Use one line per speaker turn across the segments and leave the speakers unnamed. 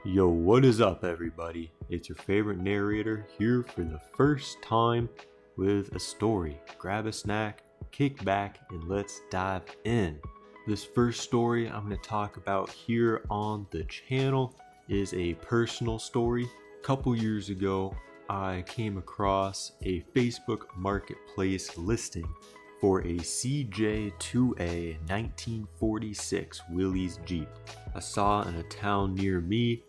Yo, what is up, everybody? It's your favorite narrator here for the first time with a story. Grab a snack, kick back, and let's dive in. This first story I'm going to talk about here on the channel is a personal story. A couple years ago, I came across a Facebook Marketplace listing for a CJ2A 1946 Willys Jeep. I saw in a town near me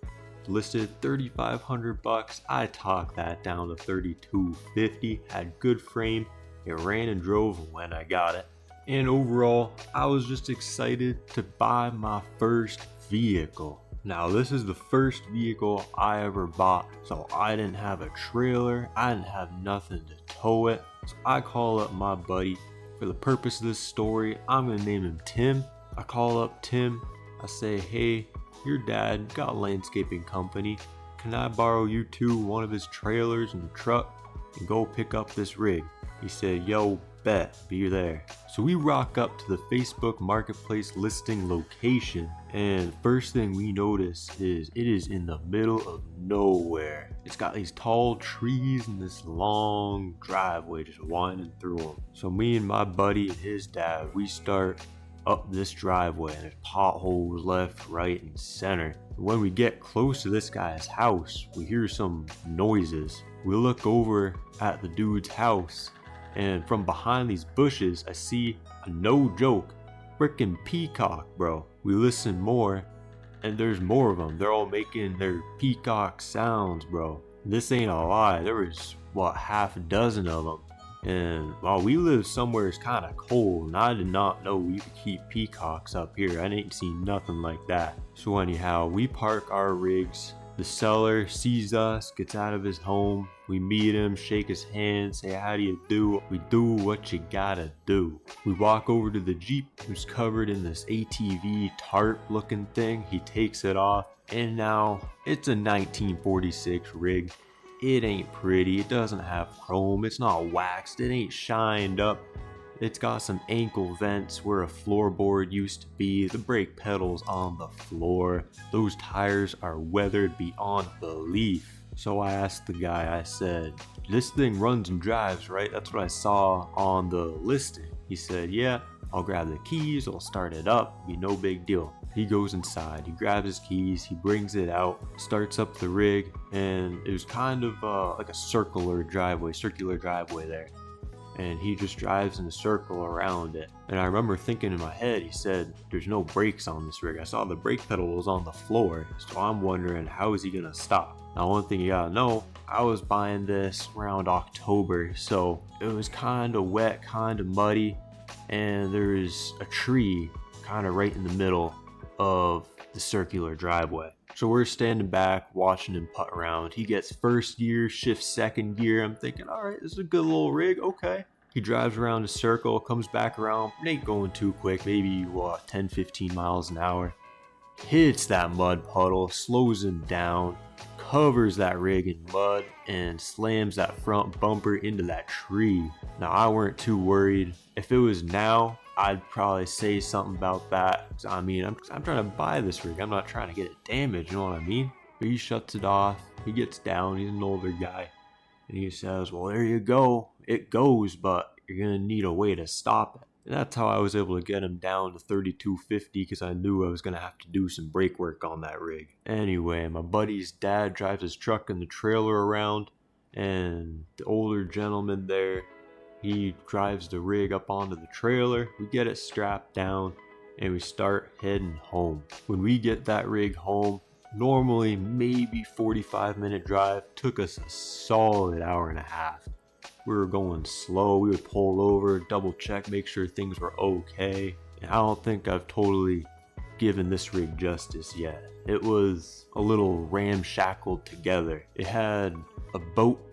listed $3,500. I talked that down to $3,250. Had good frame. It ran and drove when I got it. And overall, I was just excited to buy my first vehicle. Now, this is the first vehicle I ever bought, so I didn't have a trailer. I didn't have nothing to tow it. So I call up my buddy. For the purpose of this story, I'm gonna name him Tim. I call up Tim. I say, hey, your dad got a landscaping company. Can I borrow you one of his trailers and the truck and go pick up this rig? He said, yo, bet, be there. So we rock up to the Facebook Marketplace listing location, and first thing we notice is it is in the middle of nowhere. It's got these tall trees and this long driveway just winding through them. So me and my buddy and his dad, we start up this driveway, and there's potholes left, right, and center. When we get close to this guy's house, we hear some noises. We look over at the dude's house, and from behind these bushes, I see a no joke freaking peacock, bro. We listen more, and there's more of them. They're all making their peacock sounds, bro. This ain't a lie. There was, what, half a dozen of them. And while we live somewhere it's kind of cold, and I did not know we could keep peacocks up here. I didn't see nothing like that. So anyhow, we park our rigs. The seller sees us, gets out of his home. We meet him, shake his hand, say how do you do? We do what you gotta do. We walk over to the Jeep, who's covered in this ATV tarp looking thing. He takes it off, and now it's a 1946 rig. It ain't pretty, it doesn't have chrome, it's not waxed, it ain't shined up. It's got some ankle vents where a floorboard used to be, the brake pedal's on the floor, those tires are weathered beyond belief. So I asked the guy, I said, this thing runs and drives, right? That's what I saw on the listing. He said, yeah, I'll grab the keys, I'll start it up, be no big deal. He goes inside, he grabs his keys, he brings it out, starts up the rig, and it was kind of like a circular driveway there. And he just drives in a circle around it. And I remember thinking in my head, he said, there's no brakes on this rig. I saw the brake pedal was on the floor, so I'm wondering how is he gonna stop? Now one thing you gotta know, I was buying this around October, so it was kind of wet, kind of muddy, and there's a tree kind of right in the middle of the circular driveway. So we're standing back watching him putt around. He gets first gear, shifts second gear. I'm thinking, all right, this is a good little rig, okay. He drives around the circle, comes back around, it ain't going too quick, maybe 10-15 miles an hour. Hits that mud puddle, slows him down, covers that rig in mud, and slams that front bumper into that tree. Now I weren't too worried. If it was now, I'd probably say something about that. I mean, I'm trying to buy this rig. I'm not trying to get it damaged, you know what I mean? But he shuts it off. He gets down. He's an older guy. And he says, well, there you go. It goes, but you're going to need a way to stop it. And that's how I was able to get him down to $3,250 because I knew I was going to have to do some brake work on that rig. Anyway, my buddy's dad drives his truck and the trailer around. And the older gentleman there, he drives the rig up onto the trailer, we get it strapped down, and we start heading home. When we get that rig home, normally maybe 45-minute drive, took us a solid hour and a half. We were going slow, we would pull over, double check, make sure things were okay. And I don't think I've totally given this rig justice yet. It was a little ramshackled together. It had a boat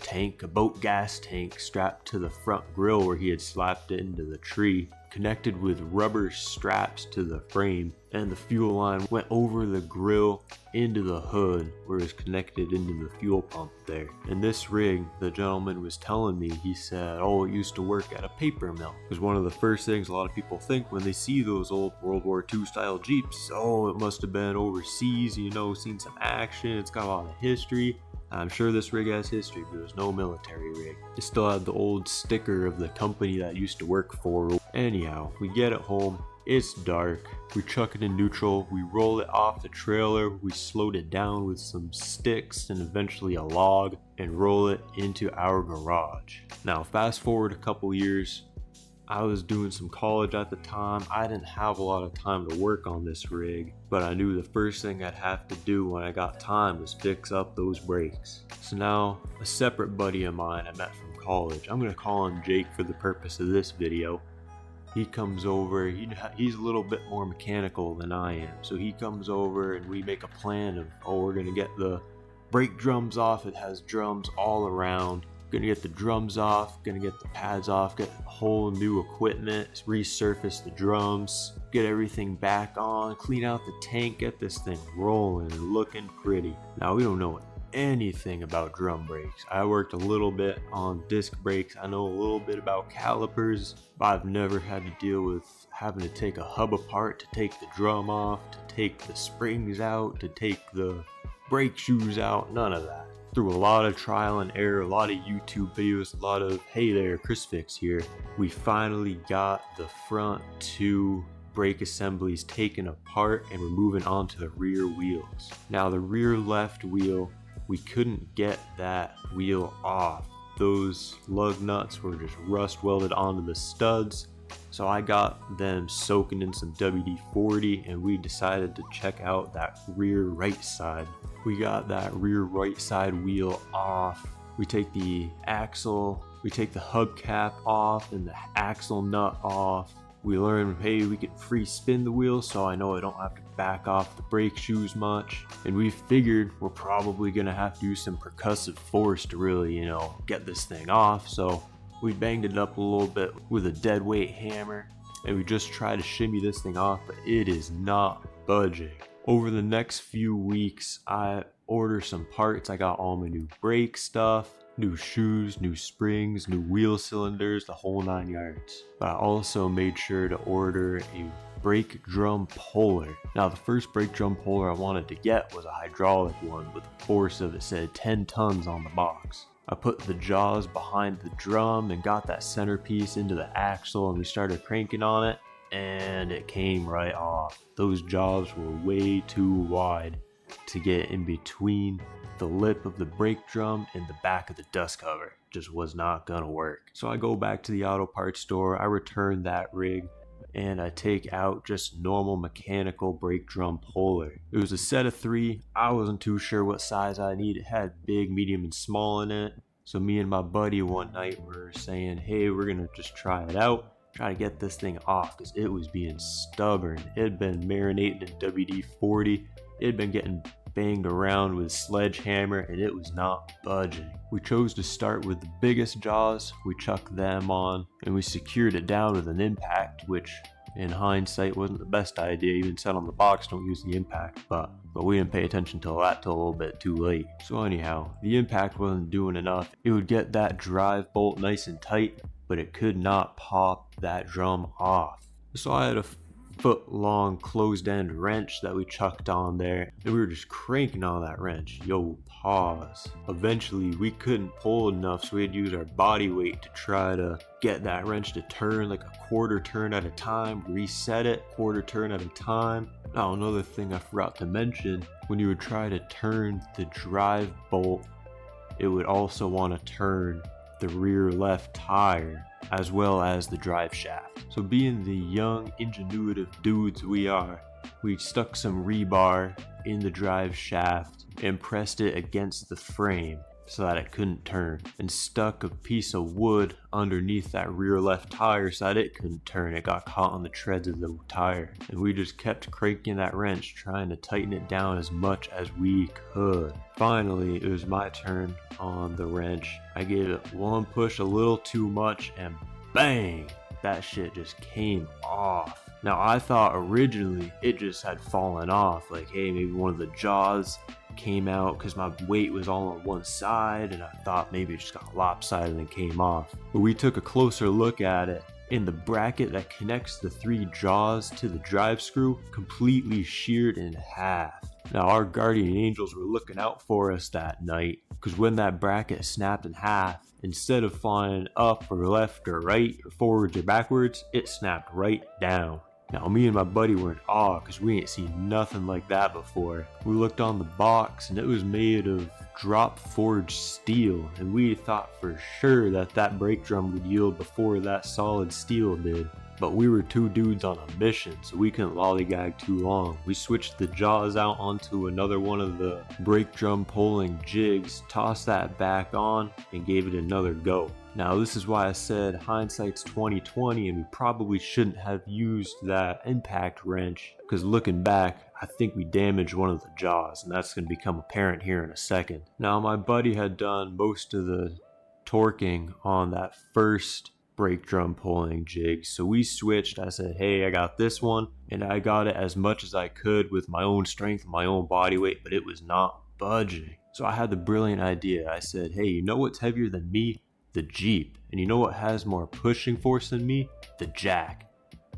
gas tank strapped to the front grill where he had slapped it into the tree. connected with rubber straps to the frame, and the fuel line went over the grill into the hood where it was connected into the fuel pump there. And this rig, the gentleman was telling me, he said, oh, it used to work at a paper mill. It was one of the first things a lot of people think when they see those old World War II style Jeeps. Oh, it must have been overseas, you know, seen some action, it's got a lot of history. I'm sure this rig has history, but it was no military rig. It still had the old sticker of the company that I used to work for. Anyhow, we get it home, it's dark, we chuck it in neutral, we roll it off the trailer, we slowed it down with some sticks and eventually a log, and roll it into our garage. Now fast forward a couple years, I was doing some college at the time. I didn't have a lot of time to work on this rig, but I knew the first thing I'd have to do when I got time was fix up those brakes. So now, a separate buddy of mine I met from college, I'm gonna call him Jake for the purpose of this video. He comes over, he's a little bit more mechanical than I am. So he comes over and we make a plan of, oh, we're gonna get the brake drums off. It has drums all around. Gonna get the drums off, gonna get the pads off, get whole new equipment, resurface the drums, get everything back on, clean out the tank, get this thing rolling and looking pretty. Now we don't know anything about drum brakes. I worked a little bit on disc brakes, I know a little bit about calipers, but I've never had to deal with having to take a hub apart to take the drum off, to take the springs out, to take the brake shoes out, none of that. Through a lot of trial and error, a lot of YouTube videos, a lot of, hey there, Chris Fix here, we finally got the front two brake assemblies taken apart and we're moving on to the rear wheels. Now the rear left wheel, we couldn't get that wheel off. Those lug nuts were just rust welded onto the studs. So I got them soaking in some WD-40 and we decided to check out that rear right side. We got that rear right side wheel off. We take the axle, we take the hubcap off and the axle nut off. We learned, hey, we can free spin the wheel, so I know I don't have to back off the brake shoes much. And we figured we're probably gonna have to use some percussive force to really, you know, get this thing off. So we banged it up a little bit with a dead weight hammer and we just tried to shimmy this thing off, but it is not budging. Over the next few weeks, I ordered some parts. I got all my new brake stuff, new shoes, new springs, new wheel cylinders, the whole 9 yards. But I also made sure to order a brake drum puller. Now the first brake drum puller I wanted to get was a hydraulic one with a force of, it said 10 tons on the box. I put the jaws behind the drum and got that centerpiece into the axle and we started cranking on it and it came right off. Those jaws were way too wide to get in between the lip of the brake drum and the back of the dust cover. Just was not gonna work. So I go back to the auto parts store, I return that rig and I take out just normal mechanical brake drum puller. It was a set of 3. I wasn't too sure what size I needed. It had big, medium, and small in it. So me and my buddy one night were saying, hey, we're gonna just try it out, try to get this thing off, because it was being stubborn. It had been marinating in WD-40. It had been getting banged around with sledgehammer and it was not budging. We chose to start with the biggest jaws, we chucked them on and we secured it down with an impact, which in hindsight wasn't the best idea. Even said on the box, don't use the impact, but we didn't pay attention till a little bit too late. So anyhow, the impact wasn't doing enough. It would get that drive bolt nice and tight, but it could not pop that drum off. So I had a foot-long closed-end wrench that we chucked on there and we were just cranking on that wrench. Yo, pause. Eventually we couldn't pull enough, so we had to use our body weight to try to get that wrench to turn like a quarter turn at a time, reset it quarter turn at a time. Now another thing I forgot to mention, when you would try to turn the drive bolt, it would also want to turn the rear left tire as well as the drive shaft. So being the young, ingenuitive dudes we are, we stuck some rebar in the drive shaft and pressed it against the frame so that it couldn't turn, and stuck a piece of wood underneath that rear left tire so that it couldn't turn. It got caught on the treads of the tire, and we just kept cranking that wrench, trying to tighten it down as much as we could. Finally, it was my turn on the wrench. I gave it one push a little too much and bang! that shit just came off. Now I thought originally it just had fallen off, like hey, maybe one of the jaws came out because my weight was all on one side, and I thought maybe it just got lopsided and came off. But we took a closer look at it, and the bracket that connects the 3 jaws to the drive screw completely sheared in half. Now our guardian angels were looking out for us that night, because when that bracket snapped in half, instead of flying up or left or right or forwards or backwards, it snapped right down. Now me and my buddy were in awe because we ain't seen nothing like that before. We looked on the box and it was made of drop forged steel, and we thought for sure that that brake drum would yield before that solid steel did. But we were 2 dudes on a mission, so we couldn't lollygag too long. We switched the jaws out onto another one of the brake drum pulling jigs, tossed that back on, and gave it another go. Now this is why I said hindsight's 20/20, and we probably shouldn't have used that impact wrench, because looking back, I think we damaged one of the jaws, and that's going to become apparent here in a second. Now my buddy had done most of the torquing on that first brake drum pulling jig, so we switched. I said, hey, I got this one, and I got it as much as I could with my own strength and my own body weight, but it was not budging. So I had the brilliant idea. I said, hey, you know what's heavier than me? The Jeep. And you know what has more pushing force than me? The jack.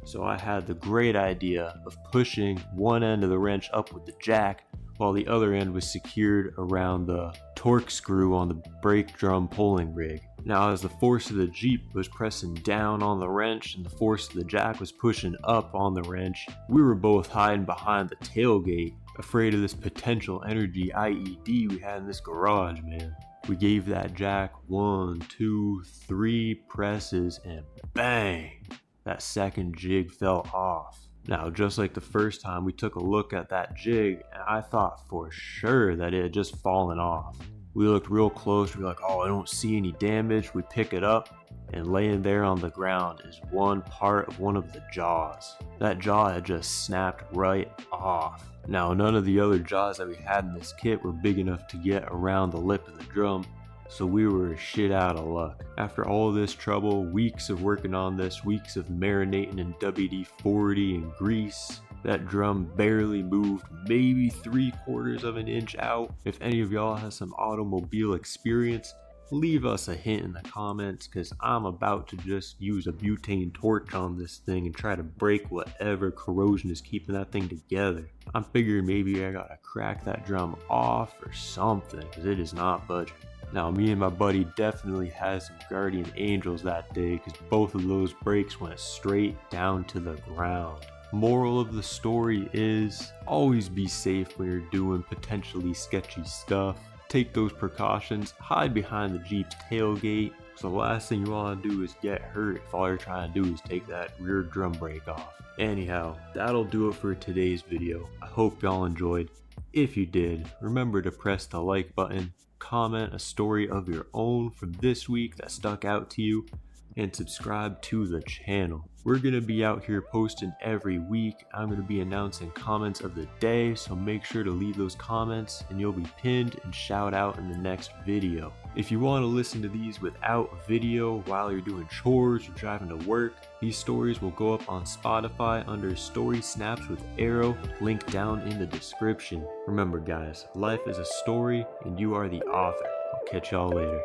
So I had the great idea of pushing one end of the wrench up with the jack, while the other end was secured around the torque screw on the brake drum pulling rig. Now as the force of the Jeep was pressing down on the wrench and the force of the jack was pushing up on the wrench, we were both hiding behind the tailgate, afraid of this potential energy IED we had in this garage, man. We gave that jack 1, 2, 3 presses, and bang! That second jig fell off. Now, just like the first time, we took a look at that jig, and I thought for sure that it had just fallen off. We looked real close, we were like, oh, I don't see any damage. We pick it up, and laying there on the ground is one part of one of the jaws. That jaw had just snapped right off. Now, none of the other jaws that we had in this kit were big enough to get around the lip of the drum, so we were shit out of luck. After all this trouble, weeks of working on this, weeks of marinating in WD-40 and grease, that drum barely moved maybe 3/4 of an inch out. If any of y'all has some automobile experience, leave us a hint in the comments, because I'm about to just use a butane torch on this thing and try to break whatever corrosion is keeping that thing together. I'm figuring maybe I gotta crack that drum off or something, because it is not budging. Now me and my buddy definitely had some guardian angels that day, because both of those brakes went straight down to the ground. Moral of the story is, always be safe when you're doing potentially sketchy stuff. Take those precautions, hide behind the Jeep's tailgate, so the last thing you want to do is get hurt if all you're trying to do is take that rear drum brake off. Anyhow, that'll do it for today's video. I hope y'all enjoyed. If you did, remember to press the like button, comment a story of your own from this week that stuck out to you, and subscribe to the channel. We're gonna be out here posting every week. I'm gonna be announcing comments of the day, so make sure to leave those comments and you'll be pinned and shout out in the next video. If you want to listen to these without video while you're doing chores or driving to work, these stories will go up on Spotify under Story Snaps with Arrow, link down in the description. Remember guys, life is a story and you are the author. I'll catch y'all later.